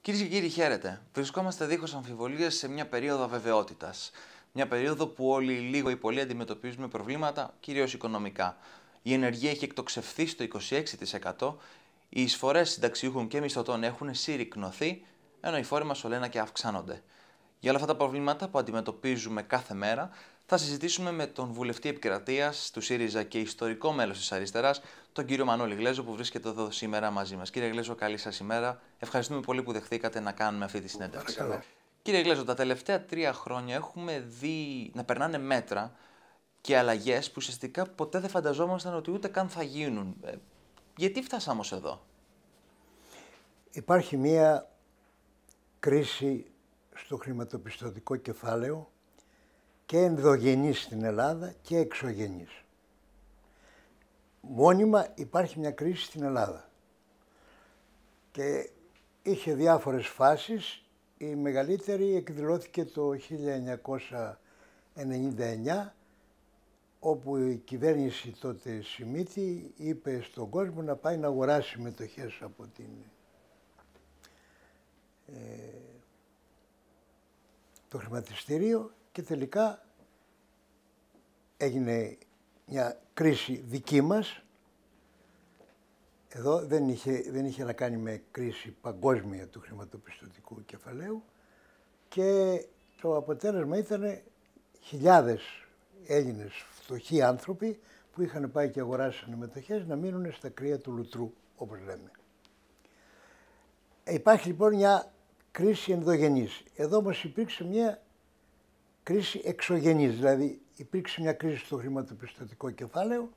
Κυρίες και κύριοι, χαίρετε. Βρισκόμαστε δίχως αμφιβολίες σε μια περίοδο αβεβαιότητας. Μια περίοδο που όλοι λίγο ή πολύ αντιμετωπίζουμε προβλήματα, κυρίως οικονομικά. Η ενεργεία έχει εκτοξευθεί στο 26%, οι εισφορές συνταξιούχων και μισθωτών έχουν συρρικνωθεί, ενώ οι φόροι μας ολένα και αυξάνονται. Για όλα αυτά τα προβλήματα που αντιμετωπίζουμε κάθε μέρα, θα συζητήσουμε με τον βουλευτή επικρατείας του ΣΥΡΙΖΑ και ιστορικό μέλος της αριστεράς, τον κύριο Μανώλη Γλέζο, που βρίσκεται εδώ σήμερα μαζί μας. Κύριε Γλέζο, καλή σας ημέρα. Ευχαριστούμε πολύ που δεχτήκατε να κάνουμε αυτή τη συνέντευξη. Κύριε Γλέζο, τα τελευταία 3 χρόνια έχουμε δει να περνάνε μέτρα και αλλαγές που ουσιαστικά ποτέ δεν φανταζόμασταν ότι ούτε καν θα γίνουν. Γιατί φτάσαμε ως εδώ? Υπάρχει μία κρίση στο χρηματοπιστωτικό κεφάλαιο και ενδογενής στην Ελλάδα και εξωγενής. Μόνιμα υπάρχει μια κρίση στην Ελλάδα και είχε διάφορες φάσεις. Η μεγαλύτερη εκδηλώθηκε το 1999, όπου η κυβέρνηση τότε Σιμίτη είπε στον κόσμο να πάει να αγοράσει μετοχές από το χρηματιστήριο και τελικά έγινε μια κρίση δική μας. Εδώ δεν είχε να κάνει με κρίση παγκόσμια του χρηματοπιστωτικού κεφαλαίου και το αποτέλεσμα ήταν χιλιάδες Έλληνες φτωχοί άνθρωποι που είχαν πάει και αγοράσανε μετοχές να μείνουν στα κρύα του λουτρού, όπως λέμε. Υπάρχει λοιπόν μια κρίση ενδογενής. Εδώ όμως υπήρξε μια κρίση εξωγενής, δηλαδή υπήρξε μια κρίση στο χρηματοπιστωτικό κεφάλαιο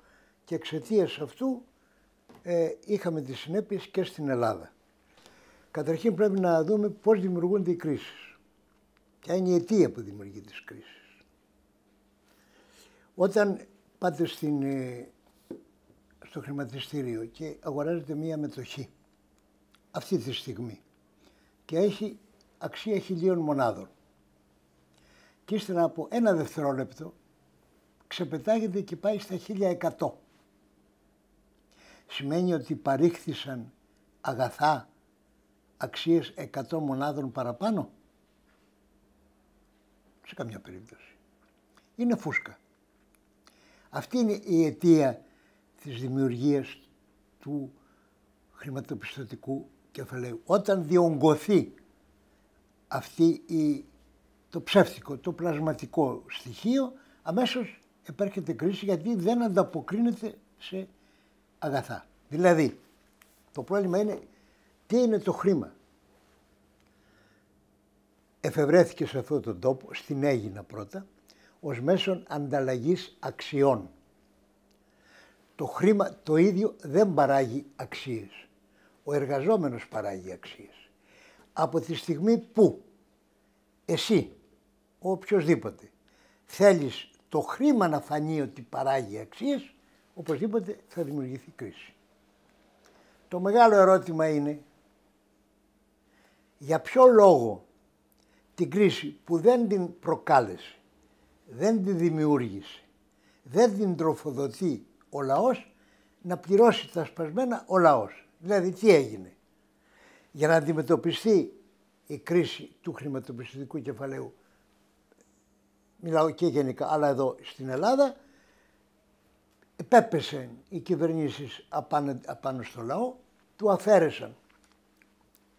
και εξαιτίας αυτού είχαμε τις συνέπειες και στην Ελλάδα. Καταρχήν πρέπει να δούμε πώς δημιουργούνται οι κρίσεις. Ποια είναι η αιτία που δημιουργεί τις κρίσεις. Όταν πάτε στο χρηματιστήριο και αγοράζετε μία μετοχή αυτή τη στιγμή και έχει αξία 1.000 μονάδων και ύστερα από ένα δευτερόλεπτο ξεπετάγεται και πάει στα 1.100. Σημαίνει ότι παρήχθησαν αγαθά αξίες 100 μονάδων παραπάνω? Σε καμιά περίπτωση. Είναι φούσκα. Αυτή είναι η αιτία της δημιουργίας του χρηματοπιστωτικού κεφαλαίου. Όταν διονγκωθεί το ψεύτικο, το πλασματικό στοιχείο, αμέσως επέρχεται κρίση γιατί δεν ανταποκρίνεται σε αγαθά. Δηλαδή, το πρόβλημα είναι τι είναι το χρήμα. Εφευρέθηκε σε αυτόν τον τόπο, στην Αίγινα πρώτα, ως μέσον ανταλλαγής αξιών. Το χρήμα το ίδιο δεν παράγει αξίες. Ο εργαζόμενος παράγει αξίες. Από τη στιγμή που εσύ, οποιοσδήποτε, θέλεις το χρήμα να φανεί ότι παράγει αξίες, οπωσδήποτε θα δημιουργηθεί κρίση. Το μεγάλο ερώτημα είναι για ποιο λόγο την κρίση που δεν την προκάλεσε, δεν την δημιούργησε, δεν την τροφοδοτεί ο λαός, να πληρώσει τα σπασμένα ο λαός. Δηλαδή τι έγινε? Για να αντιμετωπιστεί η κρίση του χρηματοπιστωτικού κεφαλαίου, μιλάω και γενικά, αλλά εδώ στην Ελλάδα, επέπεσαν οι κυβερνήσεις απάνω στο λαό, του αφαίρεσαν,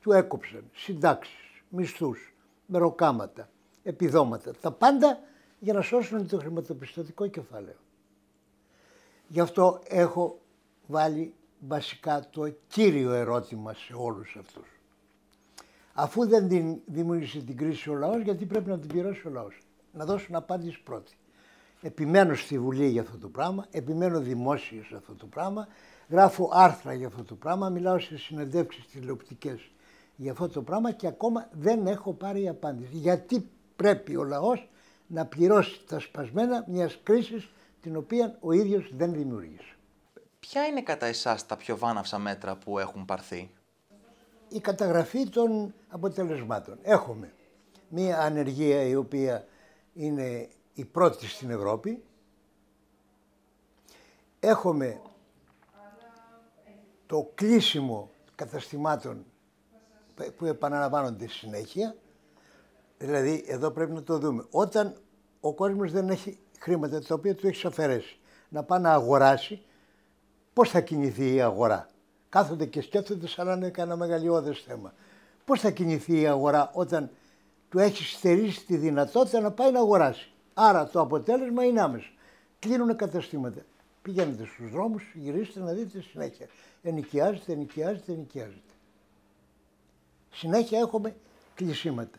του έκοψαν συντάξεις, μισθούς, μεροκάματα, επιδόματα, τα πάντα για να σώσουν το χρηματοπιστωτικό κεφάλαιο. Γι' αυτό έχω βάλει βασικά το κύριο ερώτημα σε όλους αυτούς. Αφού δεν την δημιούργησε την κρίση ο λαός, γιατί πρέπει να την πληρώσει ο λαός? Να δώσουν απάντηση πρώτη. Επιμένω στη Βουλή για αυτό το πράγμα, επιμένω δημόσια σε αυτό το πράγμα, γράφω άρθρα για αυτό το πράγμα, μιλάω σε συνεντεύξεις τηλεοπτικές για αυτό το πράγμα και ακόμα δεν έχω πάρει απάντηση. Γιατί πρέπει ο λαός να πληρώσει τα σπασμένα μιας κρίσης την οποία ο ίδιος δεν δημιούργησε? Ποια είναι κατά εσάς τα πιο βάναυσα μέτρα που έχουν πάρθει? Η καταγραφή των αποτελεσμάτων. Έχουμε μια ανεργία η οποία είναι η πρώτη στην Ευρώπη. Έχουμε το κλείσιμο καταστημάτων που επαναλαμβάνονται συνέχεια. Δηλαδή, εδώ πρέπει να το δούμε. Όταν ο κόσμος δεν έχει χρήματα τα οποία του έχει αφαιρέσει να πάει να αγοράσει, πώς θα κινηθεί η αγορά? Κάθονται και σκέφτονται σαν να είναι κανένα μεγαλειώδες θέμα. Πώς θα κινηθεί η αγορά όταν του έχει στερήσει τη δυνατότητα να πάει να αγοράσει? Άρα το αποτέλεσμα είναι άμεσο. Κλείνουν καταστήματα. Πηγαίνετε στους δρόμους, γυρίστε να δείτε συνέχεια. Ενοικιάζεται, ενοικιάζεται, ενοικιάζεται. Συνέχεια έχουμε κλεισίματα.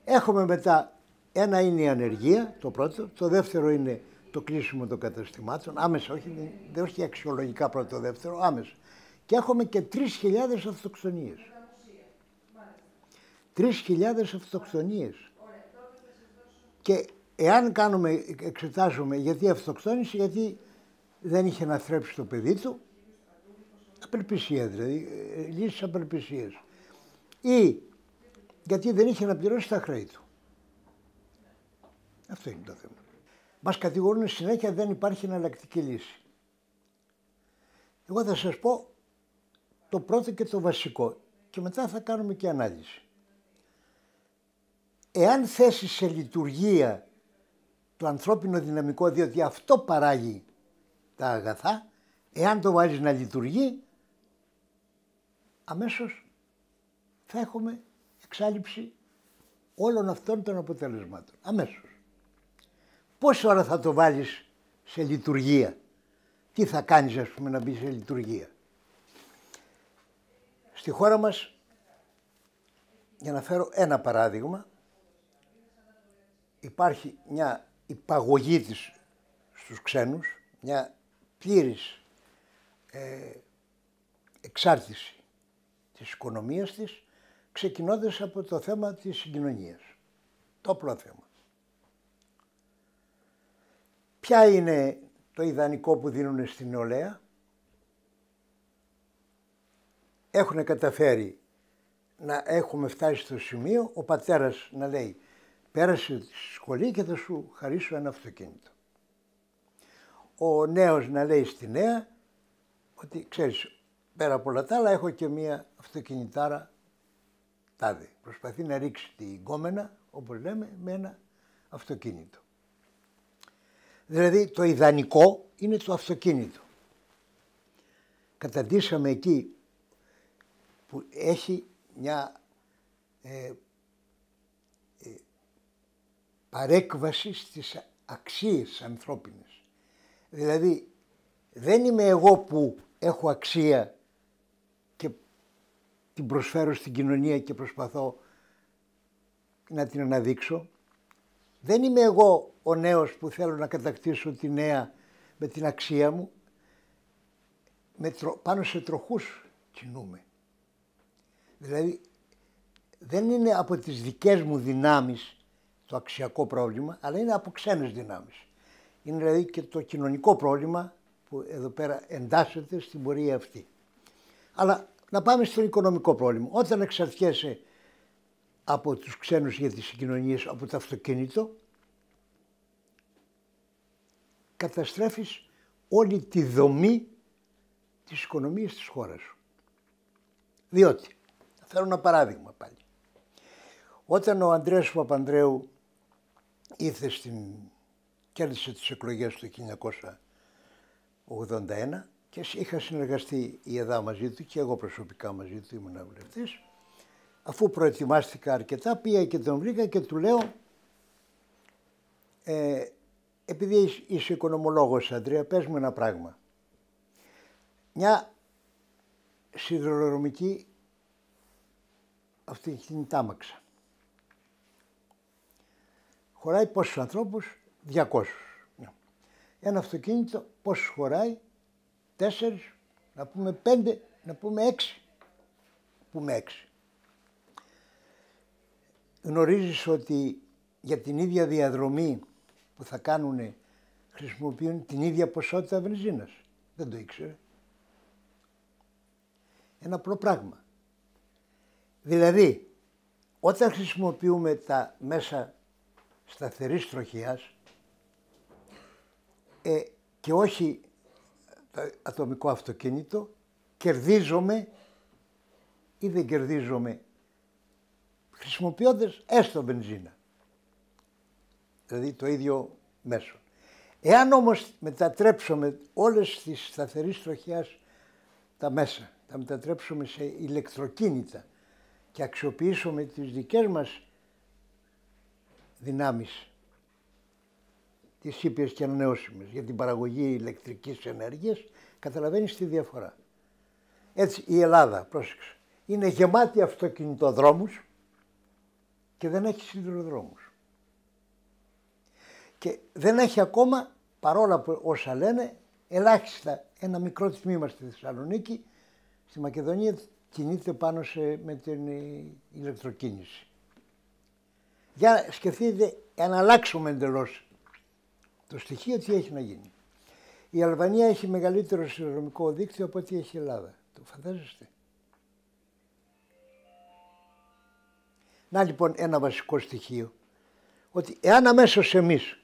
Έχουμε μετά, ένα είναι η ανεργία, το πρώτο. Το δεύτερο είναι το κλείσιμο των καταστημάτων. Άμεσα, όχι αξιολογικά πρώτο, δεύτερο, άμεσα. Και έχουμε και 3.000 αυτοκτονίες. 3.000 αυτοκτονίες. Και εάν εξετάζουμε γιατί αυτοκτόνησε, γιατί δεν είχε να θρέψει το παιδί του, απελπισία δηλαδή, λύσεις απελπισίας. Ή γιατί δεν είχε να πληρώσει τα χρέη του. Αυτό είναι το θέμα. Μας κατηγορούν συνέχεια δεν υπάρχει εναλλακτική λύση. Εγώ θα σας πω το πρώτο και το βασικό και μετά θα κάνουμε και ανάλυση. Εάν θέσει σε λειτουργία το ανθρώπινο δυναμικό, διότι αυτό παράγει τα αγαθά, εάν το βάλεις να λειτουργεί, αμέσως θα έχουμε εξάλειψη όλων αυτών των αποτελεσμάτων. Αμέσως. Πόση ώρα θα το βάλεις σε λειτουργία? Τι θα κάνεις, ας πούμε, να μπει σε λειτουργία? Στη χώρα μας, για να φέρω ένα παράδειγμα, υπάρχει μια υπαγωγή της στους ξένους, μια πλήρης εξάρτηση της οικονομίας της, ξεκινώντας από το θέμα της συγκοινωνίας. Το απλό θέμα. Ποια είναι το ιδανικό που δίνουν στην νεολαία? Έχουν καταφέρει να έχουμε φτάσει στο σημείο ο πατέρας να λέει πέρασε στη σχολή και θα σου χαρίσω ένα αυτοκίνητο. Ο νέος να λέει στη νέα ότι ξέρεις, πέρα από όλα τα άλλα έχω και μία αυτοκινητάρα τάδε. Προσπαθεί να ρίξει την γκόμενα, όπως λέμε, με ένα αυτοκίνητο. Δηλαδή το ιδανικό είναι το αυτοκίνητο. Καταντήσαμε εκεί που έχει μια παρέκβαση στις αξίες ανθρώπινες. Δηλαδή δεν είμαι εγώ που έχω αξία και την προσφέρω στην κοινωνία και προσπαθώ να την αναδείξω. Δεν είμαι εγώ ο νέος που θέλω να κατακτήσω τη νέα με την αξία μου. Πάνω σε τροχούς κινούμε. Δηλαδή δεν είναι από τις δικές μου δυνάμεις το αξιακό πρόβλημα, αλλά είναι από ξένες δυνάμεις. Είναι δηλαδή και το κοινωνικό πρόβλημα που εδώ πέρα εντάσσεται στην πορεία αυτή. Αλλά να πάμε στο οικονομικό πρόβλημα. Όταν εξαρτιέσαι από τους ξένους για τις συγκοινωνίες, από το αυτοκίνητο, καταστρέφεις όλη τη δομή της οικονομίας της χώρας σου. Διότι, θα φέρω ένα παράδειγμα πάλι. Όταν ο Ανδρέας Παπανδρέου κέρδισε τις εκλογές του 1981 και είχα συνεργαστεί η ΕΔΑ μαζί του και εγώ προσωπικά μαζί του, ήμουν βουλευτής. Αφού προετοιμάστηκα αρκετά, πήγα και τον βρήκα και του λέω επειδή είσαι οικονομολόγος, Ανδρέα, πες μου ένα πράγμα. Μια σιδηροδρομική αυτοκινητάμαξα χωράει πόσους ανθρώπους? 200. Ένα αυτοκίνητο πόσους χωράει? 4, να πούμε 5, να πούμε 6. Πούμε 6. Γνωρίζεις ότι για την ίδια διαδρομή που θα κάνουν χρησιμοποιούν την ίδια ποσότητα βενζίνας? Δεν το ήξερε. Ένα απλό πράγμα. Δηλαδή, όταν χρησιμοποιούμε τα μέσα σταθερής τροχιάς και όχι το ατομικό αυτοκίνητο, κερδίζομαι ή δεν κερδίζομαι χρησιμοποιώντας έστω βενζίνα. Δηλαδή το ίδιο μέσο. Εάν όμως μετατρέψουμε όλες τις σταθερής τροχιάς τα μέσα, τα μετατρέψουμε σε ηλεκτροκίνητα και αξιοποιήσουμε τις δικές μας δυνάμεις, τις ήπιες και ανανεώσιμες, για την παραγωγή ηλεκτρικής ενέργειας, καταλαβαίνεις τη διαφορά. Έτσι η Ελλάδα, πρόσεξε, είναι γεμάτη αυτοκινητοδρόμους και δεν έχει σιδηροδρόμους. Και δεν έχει ακόμα, παρόλα που όσα λένε, ελάχιστα ένα μικρό τμήμα στη Θεσσαλονίκη, στη Μακεδονία κινείται πάνω με την ηλεκτροκίνηση. Για σκεφτείτε, αν αλλάξουμε εντελώς το στοιχείο, τι έχει να γίνει. Η Αλβανία έχει μεγαλύτερο σιδηροδρομικό δίκτυο από ό,τι έχει η Ελλάδα. Το φαντάζεστε. Να λοιπόν ένα βασικό στοιχείο, ότι εάν αμέσως εμείς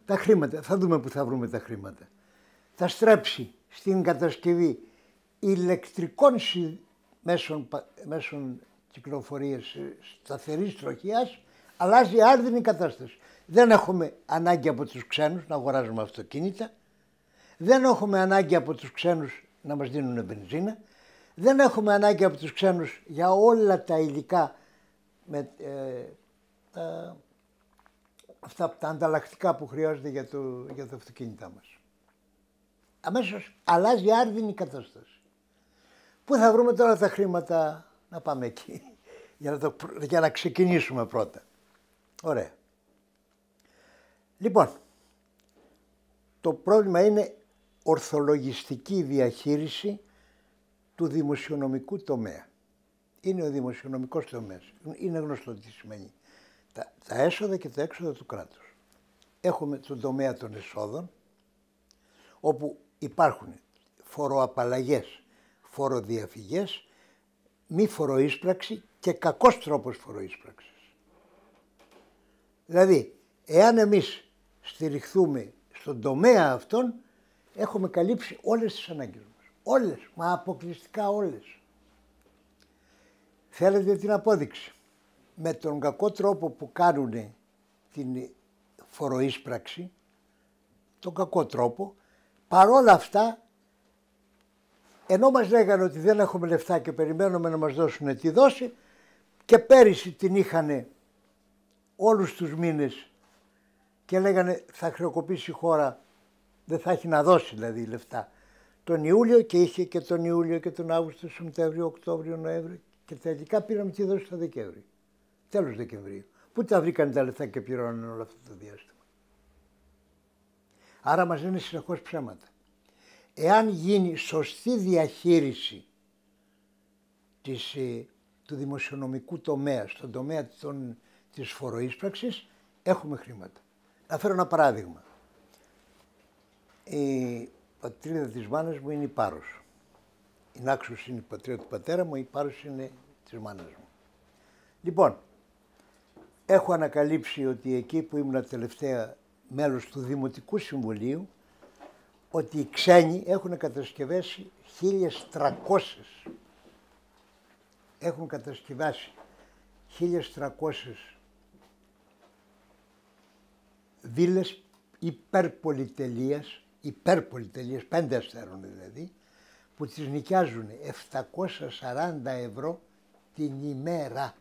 τα χρήματα, θα δούμε που θα βρούμε τα χρήματα, θα στρέψει στην κατασκευή ηλεκτρικών μέσων κυκλοφορίας σταθερής τροχιάς, αλλάζει άρδινη κατάσταση. Δεν έχουμε ανάγκη από τους ξένους να αγοράζουμε αυτοκίνητα, δεν έχουμε ανάγκη από τους ξένους να μας δίνουν βενζίνα, δεν έχουμε ανάγκη από τους ξένους για όλα τα υλικά, αυτά τα ανταλλακτικά που χρειάζονται για το αυτοκίνητά μας. Αμέσως αλλάζει άρδινη κατάσταση. Πού θα βρούμε τώρα τα χρήματα να πάμε εκεί, για να ξεκινήσουμε πρώτα. Ωραία. Λοιπόν, το πρόβλημα είναι ορθολογιστική διαχείριση του δημοσιονομικού τομέα. Είναι ο δημοσιονομικός τομέας. Είναι γνωστό τι σημαίνει. Τα έσοδα και τα έξοδα του κράτους. Έχουμε τον τομέα των εσόδων, όπου υπάρχουν φοροαπαλλαγές, φοροδιαφυγές, μη φοροείσπραξη και κακός τρόπος φοροείσπραξης. Δηλαδή, εάν εμείς στηριχθούμε στον τομέα αυτόν, έχουμε καλύψει όλες τις ανάγκες μας. Όλες, μα αποκλειστικά όλες. Θέλετε την απόδειξη. Με τον κακό τρόπο που κάνουν την φοροείσπραξη, τον κακό τρόπο, παρόλα αυτά, ενώ μας λέγανε ότι δεν έχουμε λεφτά και περιμένουμε να μας δώσουν τη δόση, και πέρυσι την είχανε όλους τους μήνες και λέγανε θα χρεοκοπήσει η χώρα, δεν θα έχει να δώσει δηλαδή λεφτά. Τον Ιούλιο, και είχε και τον Ιούλιο και τον Αύγουστο, Σεπτέμβριο, Οκτώβριο, Νοέμβριο, και τελικά πήραμε τη δόση το Δεκέμβριο. Τέλος Δεκεμβρίου. Πού τα βρήκαν τα λεφτά και πληρώνουν όλο αυτό το διάστημα. Άρα μας λένε συνεχώς ψέματα. Εάν γίνει σωστή διαχείριση του δημοσιονομικού τομέα, στον τομέα της φοροείσπραξης, έχουμε χρήματα. Να φέρω ένα παράδειγμα. Η πατρίδα της μάνας μου είναι η Πάρος. Η Νάξος είναι η πατρίδα του πατέρα μου, η Πάρος είναι της μάνας μου. Λοιπόν, έχω ανακαλύψει ότι εκεί που ήμουν τελευταία μέλος του Δημοτικού Συμβουλίου, ότι οι ξένοι έχουν κατασκευάσει 1.300. Έχουν κατασκευάσει 1.300 βίλες υπερπολιτελείας, 5 αστέρων δηλαδή, που τις νοικιάζουν 740 ευρώ την ημέρα.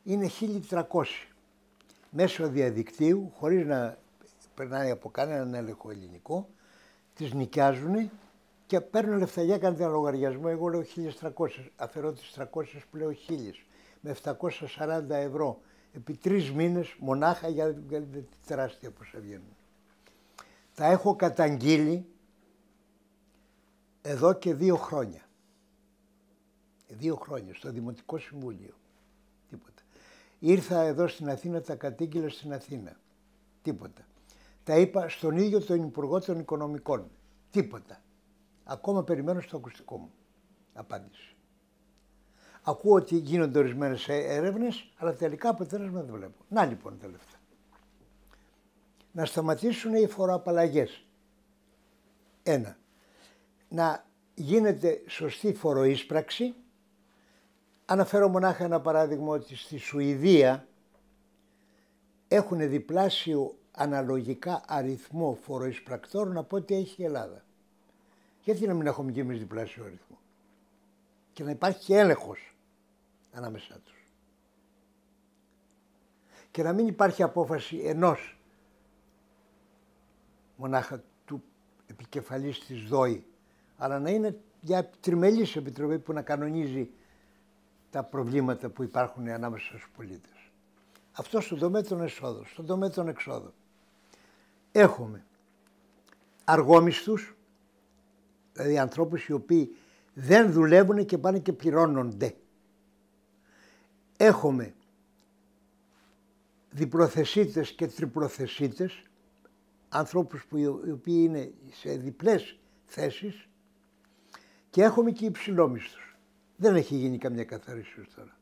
Είναι 1.300. Μέσω διαδικτύου, χωρίς να περνάει από κανέναν έλεγχο ελληνικό, τις νοικιάζουν και παίρνουν λεφταγιά, κάνουν ένα λογαριασμό. Εγώ λέω 1.300, αφαιρώ τις 300 που λέω 1.000, με 740 ευρώ επί 3 μήνες μονάχα, για τη τεράστια ποσά βγαίνουν. Τα έχω καταγγείλει εδώ και 2 χρόνια. 2 χρόνια στο Δημοτικό Συμβούλιο. Τίποτα. Ήρθα εδώ στην Αθήνα, τα κατήγγειλα στην Αθήνα. Τίποτα. Τα είπα στον ίδιο τον Υπουργό των Οικονομικών. Τίποτα. Ακόμα περιμένω στο ακουστικό μου απάντηση. Ακούω ότι γίνονται ορισμένες έρευνες, αλλά τελικά αποτέλεσμα δεν βλέπω. Να λοιπόν τα λεφτά. Να σταματήσουν οι φοροαπαλλαγές. 1. Να γίνεται σωστή φοροείσπραξη. Αναφέρω μονάχα ένα παράδειγμα ότι στη Σουηδία έχουν διπλάσιο αναλογικά αριθμό φοροεισπρακτόρων από ό,τι έχει η Ελλάδα. Γιατί να μην έχουμε και εμείς διπλάσιο αριθμό και να υπάρχει έλεγχος ανάμεσά τους και να μην υπάρχει απόφαση ενός μονάχα του επικεφαλής της ΔΟΗ, αλλά να είναι για τριμελής επιτροπή που να κανονίζει τα προβλήματα που υπάρχουν ανάμεσα στους πολίτες. Αυτό στον τομέα των εσόδων. Στον τομέα των εξόδων έχουμε αργόμισθους, δηλαδή ανθρώπους οι οποίοι δεν δουλεύουν και πάνε και πληρώνονται. Έχουμε διπλοθεσίτες και τριπλοθεσίτες, ανθρώπους που οι οποίοι είναι σε διπλές θέσεις, και έχουμε και υψηλόμισθους. Δεν έχει γίνει καμιά καθαρίσιο τώρα.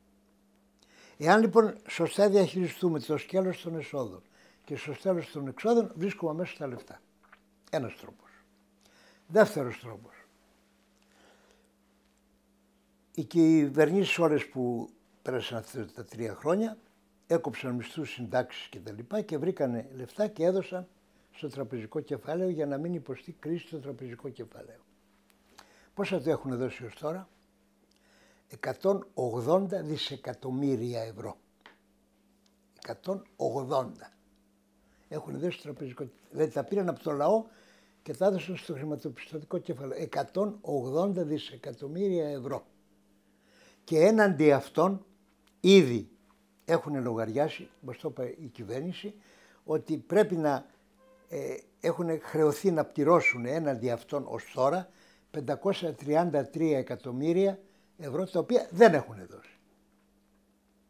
Εάν λοιπόν σωστά διαχειριστούμε το σκέλος των εσόδων και στο σκέλος των εξόδων, βρίσκουμε αμέσως τα λεφτά. Ένας τρόπος. Δεύτερος τρόπος. Οι κυβερνήσεις όλες που πέρασαν αυτά τα 3 χρόνια έκοψαν μισθούς, συντάξεις κτλ. Και βρήκανε λεφτά και έδωσαν στο τραπεζικό κεφάλαιο για να μην υποστεί κρίση στο τραπεζικό κεφάλαιο. Πόσα το έχουν δώσει ως τώρα? 180 δισεκατομμύρια ευρώ. 180 έχουν δώσει στο τραπεζικό κεφάλαιο. Δηλαδή τα πήραν από το λαό και τα έδωσαν στο χρηματοπιστωτικό κεφάλαιο. 180 δισεκατομμύρια ευρώ. Και έναντι αυτών ήδη έχουν λογαριάσει, όπως το είπε η κυβέρνηση, ότι πρέπει να έχουν χρεωθεί να πληρώσουν έναντι αυτών ως τώρα 533 εκατομμύρια ευρώ, τα οποία δεν έχουν δώσει.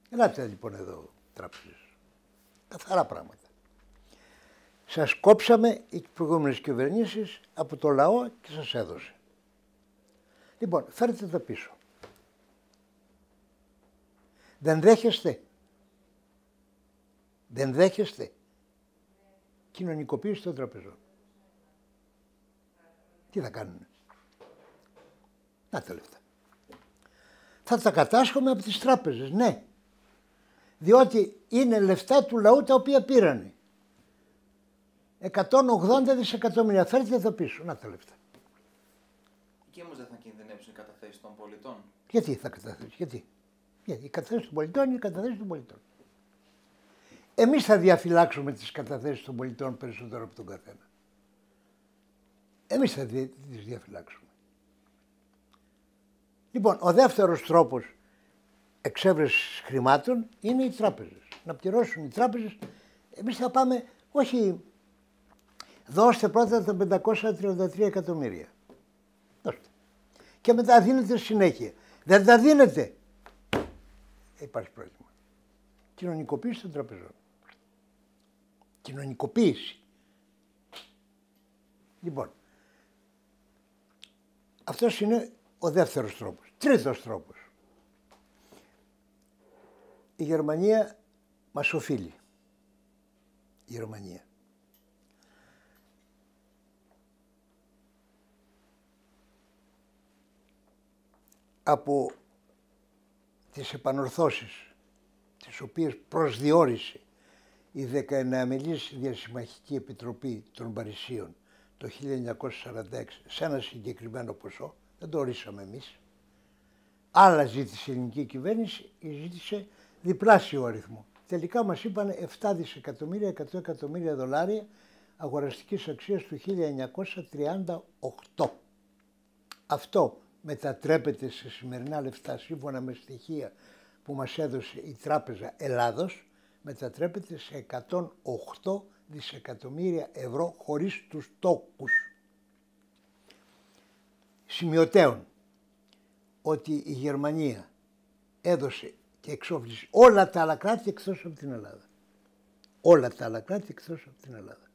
Ελάτε λοιπόν εδώ τράπεζες. Καθαρά πράγματα. Σας κόψαμε οι προηγούμενες κυβερνήσεις από το λαό και σας έδωσε. Λοιπόν, φέρτε τα πίσω. Δεν δέχεστε. Δεν δέχεστε κοινωνικοποίηση των τραπεζών. Τι θα κάνουνε? Να τα λεφτά. Θα τα κατάσχουμε από τις τράπεζες, ναι. Διότι είναι λεφτά του λαού τα οποία πήρανε. 180 δισεκατομμύρια. Φέρτε τα πίσω. Να τα λεφτά. Και όμως δεν θα κινδυνεύσουν οι καταθέσεις των πολιτών? Γιατί θα καταθέσει, γιατί? Γιατί οι καταθέσεις των πολιτών είναι οι καταθέσεις των πολιτών. Εμείς θα διαφυλάξουμε τις καταθέσεις των πολιτών περισσότερο από τον καθένα. Εμείς θα τις διαφυλάξουμε. Λοιπόν, ο δεύτερος τρόπος εξέβρεσης χρημάτων είναι οι τράπεζες. Να πληρώσουν οι τράπεζες. Εμείς θα πάμε, όχι, δώστε πρώτα τα 533 εκατομμύρια. Δώστε. Και μετά δίνετε συνέχεια. Δεν τα δίνετε. Υπάρχει πρόβλημα. Κοινωνικοποίηση των τραπεζών. Κοινωνικοποίηση. Λοιπόν, αυτός είναι ο δεύτερος τρόπος. Τρίτος τρόπος. Η Γερμανία μας οφείλει. Η Γερμανία. Από τις επανορθώσεις τις οποίες προσδιορίσε η 19μελής Διασυμμαχική Επιτροπή των Παρισίων το 1946 σε ένα συγκεκριμένο ποσό, δεν το ορίσαμε εμείς, άλλα ζήτησε η ελληνική κυβέρνηση, ζήτησε διπλάσιο αριθμό. Τελικά μας είπαν 7 δισεκατομμύρια, 100 εκατομμύρια δολάρια αγοραστικής αξίας του 1938. Αυτό μετατρέπεται σε σημερινά λεφτά, σύμφωνα με στοιχεία που μας έδωσε η Τράπεζα Ελλάδος, μετατρέπεται σε 108 δισεκατομμύρια ευρώ χωρίς τους τόκους. Σημειωτέων ότι η Γερμανία έδωσε και εξόφλησε όλα τα άλλα κράτη εκτός από την Ελλάδα. Όλα τα άλλα κράτη εκτός από την Ελλάδα.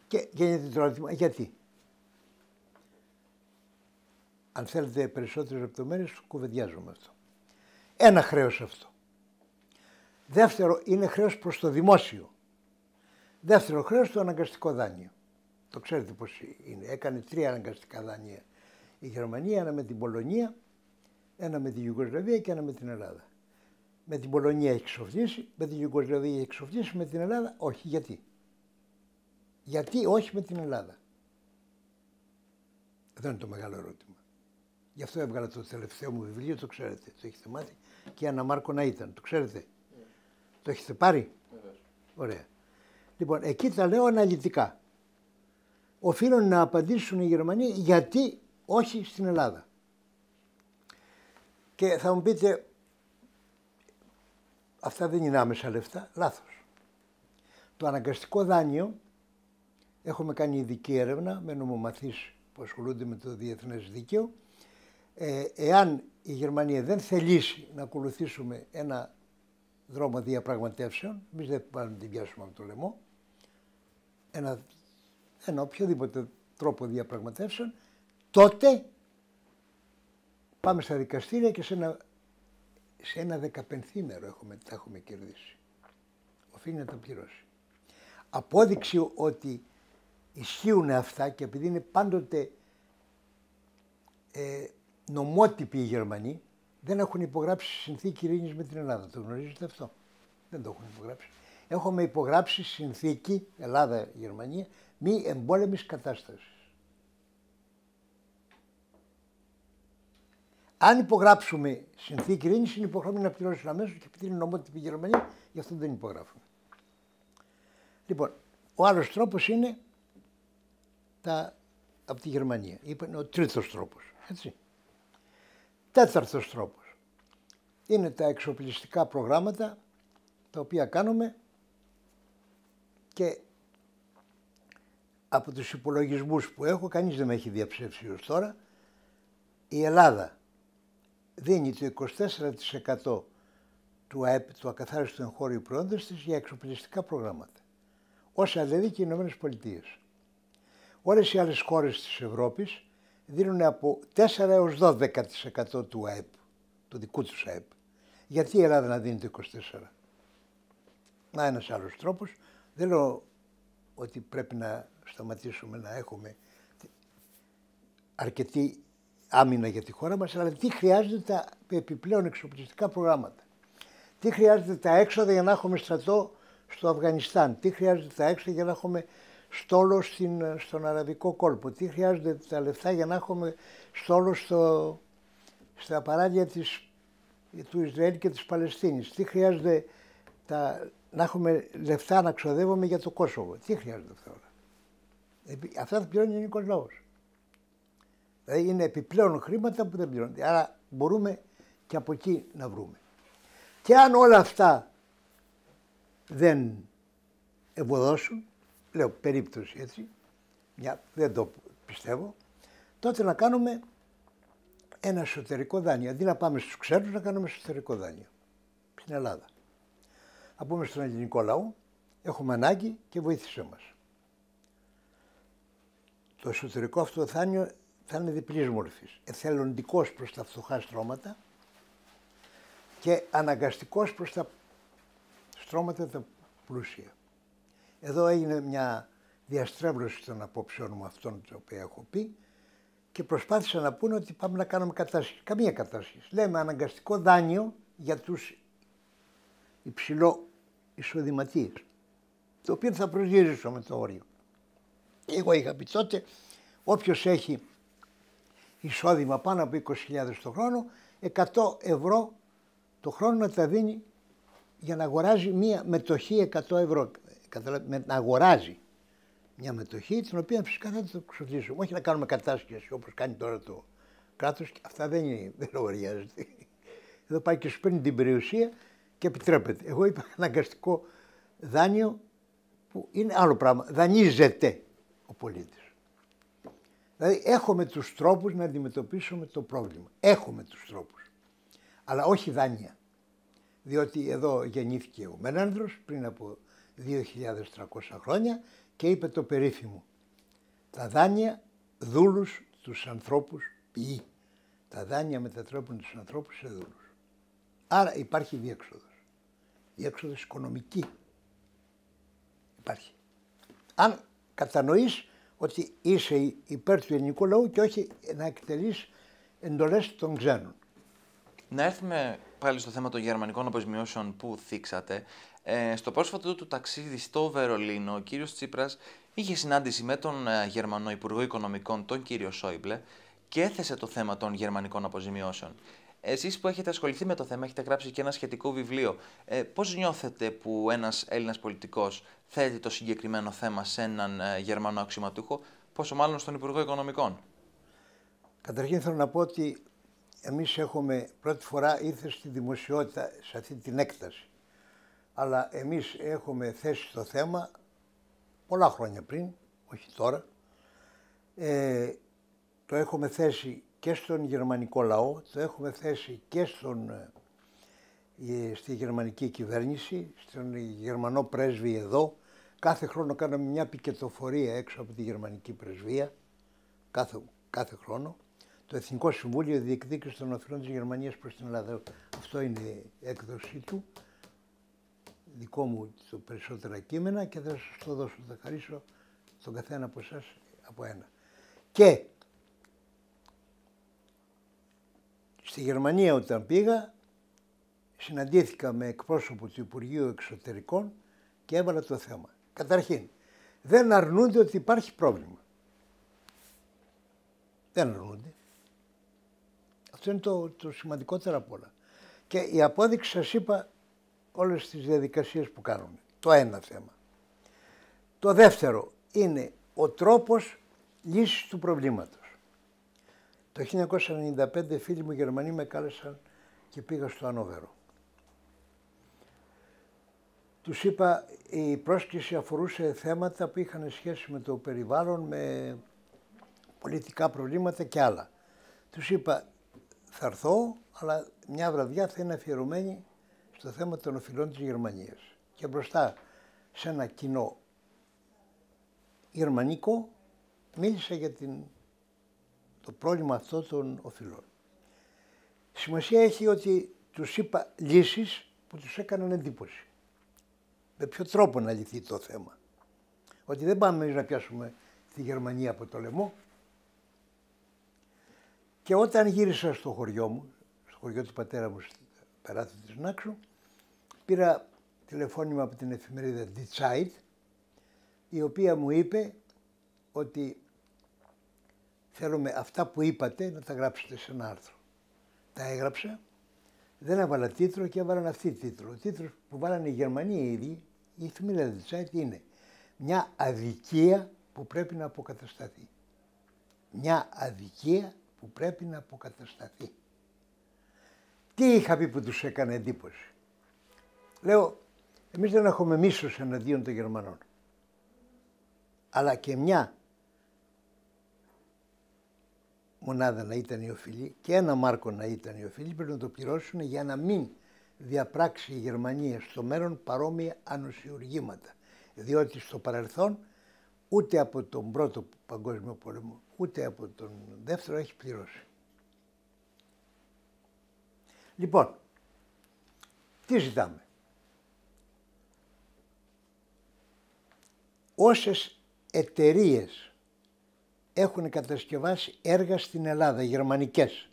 Και γίνεται το ερώτημα, γιατί? Αν θέλετε περισσότερες λεπτομέρειες, κουβεντιάζομαι αυτό. Ένα χρέος αυτό. Δεύτερο είναι χρέος προς το δημόσιο. Δεύτερο χρέος το αναγκαστικό δάνειο. Το ξέρετε πώς είναι. Έκανε 3 αναγκαστικά δάνεια η Γερμανία, ένα με την Πολωνία, ένα με την Ιουγκοσλαβία και ένα με την Ελλάδα. Με την Πολωνία έχει ξοφλήσει, με την Ιουγκοσλαβία έχει ξοφλήσει, με την Ελλάδα όχι. Γιατί? Γιατί όχι με την Ελλάδα? Αυτό είναι το μεγάλο ερώτημα. Γι' αυτό έβγαλα το τελευταίο μου βιβλίο, το ξέρετε. Το έχετε μάθει και η Άννα Μάρκο να ήταν. Το ξέρετε. Το έχετε πάρει. Ωραία. Λοιπόν, εκεί τα λέω αναλυτικά. Οφείλουν να απαντήσουν οι Γερμανοί γιατί όχι στην Ελλάδα. Και θα μου πείτε, αυτά δεν είναι άμεσα λεφτά. Λάθος. Το αναγκαστικό δάνειο, έχουμε κάνει ειδική έρευνα με νομομαθείς που ασχολούνται με το διεθνές δίκαιο. Εάν η Γερμανία δεν θελήσει να ακολουθήσουμε ένα δρόμο διαπραγματεύσεων, εμείς δεν πάμε να την πιάσουμε από το λαιμό, ένα οποιοδήποτε τρόπο διαπραγματεύσεων, τότε πάμε στα δικαστήρια και σε ένα 15ήμερο τα έχουμε κερδίσει. Οφείλει να τα πληρώσει. Απόδειξη ότι ισχύουν αυτά και επειδή είναι πάντοτε νομότυποι οι Γερμανοί, δεν έχουν υπογράψει συνθήκη ειρήνης με την Ελλάδα. Το γνωρίζετε αυτό? Δεν το έχουν υπογράψει. Έχουμε υπογράψει συνθήκη Ελλάδα-Γερμανία μη εμπόλεμης κατάστασης. Αν υπογράψουμε συνθήκη ειρήνης, είναι υποχρεωμένοι να πληρώσουν αμέσως και επειδή είναι νομότυπη η Γερμανία, γι' αυτό δεν υπογράφουμε. Λοιπόν, ο άλλος τρόπος είναι από τη Γερμανία. Είναι ο τρίτος τρόπος. Έτσι. Τέταρτος τρόπος είναι τα εξοπλιστικά προγράμματα τα οποία κάνουμε και από τους υπολογισμούς που έχω, κανείς δεν με έχει διαψεύσει ως τώρα, η Ελλάδα δίνει το 24% του ΑΕΠ, του ακαθάριστου εγχώριου προϊόντος της, για εξοπλιστικά προγράμματα. Όσα δηλαδή και οι Ηνωμένες Πολιτείες. Όλες οι άλλες χώρες της Ευρώπης δίνουν από 4 έως 12% του ΑΕΠ, του δικού τους ΑΕΠ. Γιατί η Ελλάδα να δίνει το 24%? Να, ένας άλλος τρόπος. Δεν λέω ότι πρέπει να σταματήσουμε να έχουμε αρκετή άμυνα για τη χώρα μας, αλλά τι χρειάζεται τα επιπλέον εξοπλιστικά προγράμματα. Τι χρειάζεται τα έξοδα για να έχουμε στρατό στο Αφγανιστάν. Τι χρειάζεται τα έξοδα για να έχουμε στόλο στον Αραβικό κόλπο. Τι χρειάζεται τα λεφτά για να έχουμε στόλο στα παράλια του Ισραήλ και της Παλαιστίνης. Τι χρειάζεται να έχουμε λεφτά να ξοδεύουμε για το Κόσοβο. Τι χρειάζεται αυτά όλα? Αυτά θα πληρώνει ο ελληνικός λαός. Δηλαδή είναι επιπλέον χρήματα που δεν πληρώνονται. Άρα μπορούμε και από εκεί να βρούμε. Και αν όλα αυτά δεν ευωδώσουν, λέω περίπτωση έτσι, δεν το πιστεύω, τότε να κάνουμε ένα εσωτερικό δάνειο. Αντί να πάμε στους ξένους, να κάνουμε εσωτερικό δάνειο στην Ελλάδα. Να πούμε στον ελληνικό λαό, έχουμε ανάγκη και βοήθησέ μας. Το εσωτερικό αυτό δάνειο θα είναι διπλής μορφής. Εθελοντικός προς τα φτωχά στρώματα και αναγκαστικός προς τα στρώματα τα πλούσια. Εδώ έγινε μια διαστρέβλωση των απόψεων μου αυτών τα οποία έχω πει και προσπάθησα να πούνε ότι πάμε να κάνουμε κατάσχεση. Καμία κατάσχεση. Λέμε αναγκαστικό δάνειο για τους υψηλό εισοδηματίες, το οποίο θα προσγειρίσω με το όριο. Εγώ είχα πει τότε, όποιος έχει εισόδημα πάνω από 20.000 το χρόνο, 100 ευρώ το χρόνο να τα δίνει για να αγοράζει μία μετοχή 100 ευρώ. Να αγοράζει μια μετοχή, την οποία φυσικά θα το ξοδίσουμε. Όχι να κάνουμε κατάσχεση όπως κάνει τώρα το κράτος. Αυτά δεν λογαριάζεται. Εδώ πάει και σου παίρνει την περιουσία και επιτρέπεται. Εγώ είπα αναγκαστικό δάνειο που είναι άλλο πράγμα. Δανείζεται ο πολίτης. Δηλαδή έχουμε τους τρόπους να αντιμετωπίσουμε το πρόβλημα. Έχουμε τους τρόπους. Αλλά όχι δάνεια. Διότι εδώ γεννήθηκε ο Μένανδρος πριν από 2.300 χρόνια και είπε το περίφημο: τα δάνεια δούλους τους ανθρώπους ποιεί. Τα δάνεια μετατρέπουν τους ανθρώπους σε δούλους. Άρα υπάρχει διέξοδος. Διέξοδος οικονομική. Υπάρχει. Αν κατανοείς ότι είσαι υπέρ του ελληνικού λαού και όχι να εκτελείς εντολές των ξένων. Να έρθουμε πάλι στο θέμα των γερμανικών αποζημιώσεων που θίξατε. Στο πρόσφατο του ταξίδι στο Βερολίνο, ο κύριος Τσίπρας είχε συνάντηση με τον Γερμανό Υπουργό Οικονομικών, τον κύριο Σόιμπλε, και έθεσε το θέμα των γερμανικών αποζημιώσεων. Εσείς που έχετε ασχοληθεί με το θέμα, έχετε γράψει και ένα σχετικό βιβλίο. Πώς νιώθετε που ένας Έλληνας πολιτικός θέτει το συγκεκριμένο θέμα σε έναν Γερμανό αξιωματούχο, πόσο μάλλον στον Υπουργό Οικονομικών? Καταρχήν θέλω να πω ότι εμείς έχουμε πρώτη φορά ήρθε στη δημοσιότητα σε αυτή την έκταση. Αλλά εμείς έχουμε θέσει το θέμα πολλά χρόνια πριν, όχι τώρα. Το έχουμε θέσει και στον γερμανικό λαό, το έχουμε θέσει και στη γερμανική κυβέρνηση, στον γερμανό πρέσβη εδώ. Κάθε χρόνο κάναμε μια πικετοφορία έξω από τη γερμανική πρεσβεία, κάθε χρόνο. Το Εθνικό Συμβούλιο Διεκδίκησης των Οφειλών της Γερμανίας προς την Ελλάδα. Αυτό είναι η έκδοσή του, δικό μου το περισσότερα κείμενα, και θα σας το δώσω, θα χαρίσω στον καθένα από εσάς από ένα. Και στη Γερμανία όταν πήγα, συναντήθηκα με εκπρόσωπο του Υπουργείου Εξωτερικών και έβαλα το θέμα. Καταρχήν, δεν αρνούνται ότι υπάρχει πρόβλημα. Δεν αρνούνται. Αυτό είναι το σημαντικότερο απ' όλα. Και η απόδειξη, σας είπα, όλες τις διαδικασίες που κάνουν. Το ένα θέμα. Το δεύτερο είναι ο τρόπος λύσης του προβλήματος. Το 1995 φίλοι μου Γερμανοί με κάλεσαν και πήγα στο Ανόβερο. Τους είπα, η πρόσκληση αφορούσε θέματα που είχαν σχέση με το περιβάλλον, με πολιτικά προβλήματα και άλλα. Τους είπα, θα έρθω, αλλά μια βραδιά θα είναι αφιερωμένη στο θέμα των οφειλών της Γερμανίας. Και μπροστά σε ένα κοινό γερμανικό μίλησα για το πρόβλημα αυτό των οφειλών. Σημασία έχει ότι τους είπα λύσεις που τους έκαναν εντύπωση. Με ποιο τρόπο να λυθεί το θέμα. Ότι δεν πάμε εμείς να πιάσουμε τη Γερμανία από το λαιμό. Και όταν γύρισα στο χωριό μου, στο χωριό του πατέρα μου, στην Περάθη της Νάξου, πήρα τηλεφώνημα από την εφημερίδα Die Zeit, η οποία μου είπε ότι θέλουμε αυτά που είπατε να τα γράψετε σε ένα άρθρο. Τα έγραψα, δεν έβαλα τίτλο και έβαλαν αυτή τίτλο. Ο τίτλος που βάλανε οι Γερμανοί οι ίδιοι, η εφημερίδα Die Zeit, είναι «Μια αδικία που πρέπει να αποκατασταθεί». Μια αδικία που πρέπει να αποκατασταθεί. Τι είχα πει που τους έκανε εντύπωση. Λέω, εμείς δεν έχουμε μίσος εναντίον των Γερμανών. Αλλά και μια μονάδα να ήταν η οφειλή και ένα μάρκο να ήταν η οφειλή, πρέπει να το πληρώσουν για να μην διαπράξει η Γερμανία στο μέλλον παρόμοια ανοσιουργήματα. Διότι στο παρελθόν ούτε από τον Πρώτο Παγκόσμιο Πόλεμο, ούτε από τον Δεύτερο έχει πληρώσει. Λοιπόν, τι ζητάμε. Όσες εταιρείες έχουν κατασκευάσει έργα στην Ελλάδα, γερμανικές,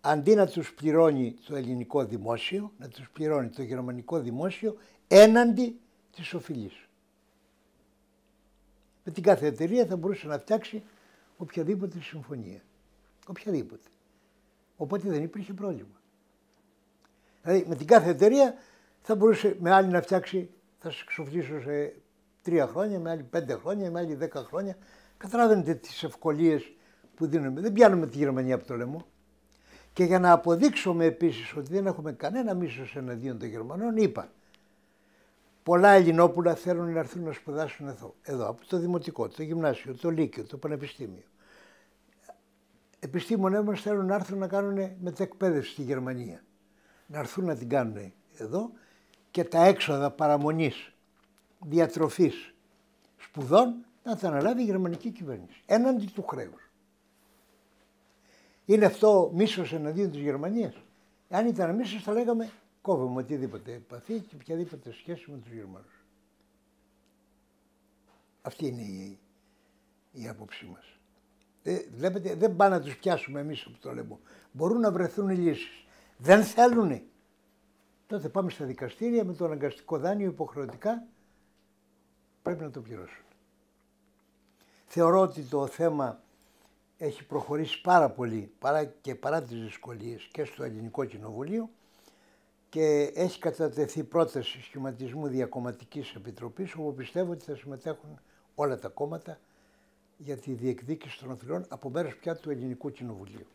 αντί να τους πληρώνει το ελληνικό δημόσιο, να τους πληρώνει το γερμανικό δημόσιο έναντι της οφειλής. Με την κάθε εταιρεία θα μπορούσε να φτιάξει οποιαδήποτε συμφωνία. Οποιαδήποτε. Οπότε δεν υπήρχε πρόβλημα. Δηλαδή με την κάθε εταιρεία θα μπορούσε με άλλη να φτιάξει, θα σε εξοφλήσω σε 3 χρόνια, με άλλη 5 χρόνια, με άλλη 10 χρόνια. Καταλαβαίνετε τις ευκολίες που δίνουμε. Δεν πιάνουμε τη Γερμανία από το λαιμό. Και για να αποδείξουμε επίσης ότι δεν έχουμε κανένα μίσος εναντίον των Γερμανών, είπα, πολλά Ελληνόπουλα θέλουν να έρθουν να σπουδάσουν εδώ, από το δημοτικό, το γυμνάσιο, το λύκειο, το πανεπιστήμιο. Επιστήμονες μας θέλουν να έρθουν να κάνουν μετεκπαίδευση στη Γερμανία. Να έρθουν να την κάνουν εδώ και τα έξοδα παραμονής, διατροφής, σπουδών να τα αναλάβει η γερμανική κυβέρνηση, έναντι του χρέους. Είναι αυτό μίσος εναντίον της Γερμανίας? Αν ήταν μίσος θα λέγαμε κόβουμε οτιδήποτε επαφή και οποιαδήποτε σχέση με τους Γερμανούς. Αυτή είναι η άποψή μας. Βλέπετε, δεν πάνε να τους πιάσουμε εμείς από το λαιμό. Μπορούν να βρεθούν λύσεις. Δεν θέλουνε. Τότε πάμε στα δικαστήρια με το αναγκαστικό δάνειο υποχρεωτικά. Πρέπει να το πληρώσουν. Θεωρώ ότι το θέμα έχει προχωρήσει πάρα πολύ παρά τις δυσκολίες και στο Ελληνικό Κοινοβουλίο και έχει κατατεθεί πρόταση σχηματισμού διακομματικής επιτροπής όπου πιστεύω ότι θα συμμετέχουν όλα τα κόμματα για τη διεκδίκηση των οφειλών από μέρος πια του Ελληνικού Κοινοβουλίου.